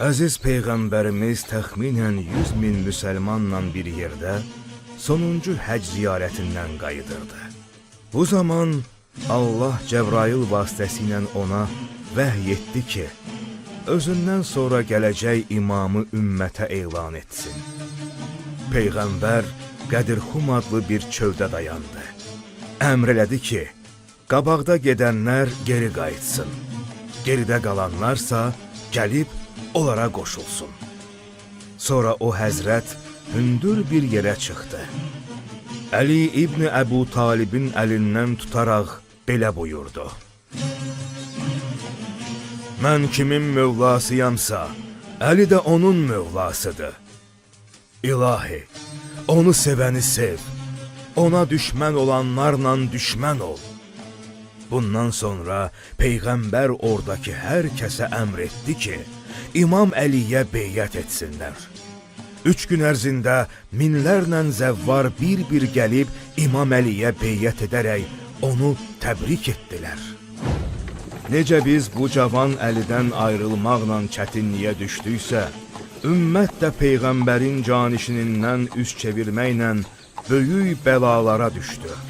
Əziz Peyğəmbərimiz təxminən 100 min müsəlmanla bir yerdə sonuncu həc ziyarətindən qayıdırdı. Bu zaman Allah Cəbrail vasitəsilə ona vəhy etdi ki, özündən sonra gələcək imamı ümmətə elan etsin. Peyğəmbər Qədirxum adlı bir çöldə dayandı. Əmr elədi ki, qabaqda gedənlər geri qayıtsın, geridə qalanlarsa gəlib onlara qoşulsun. Sonra o həzrət hündür bir yerə çıxdı. Əli İbni Əbu Talibin əlindən tutaraq belə buyurdu. Mən kimin mövlasıyamsa, Əli də onun mövlasıdır. İlahi, onu sevəni sev, ona düşmən olanlarla düşmən ol. Bundan sonra Peyğəmbər oradakı hər kəsə əmr etdi ki, İmam Əliyə beyyət etsinlər. 3 gün ərzində minlərlə zəvvar bir-bir gəlib İmam Əliyə beyyət edərək onu təbrik etdilər. Necə biz bu cavan Əlidən ayrılmaqla çətinliyə düşdüksə, ümmət də Peyğəmbərin canişinindən üz çevirməklə böyük bəlalara düşdü.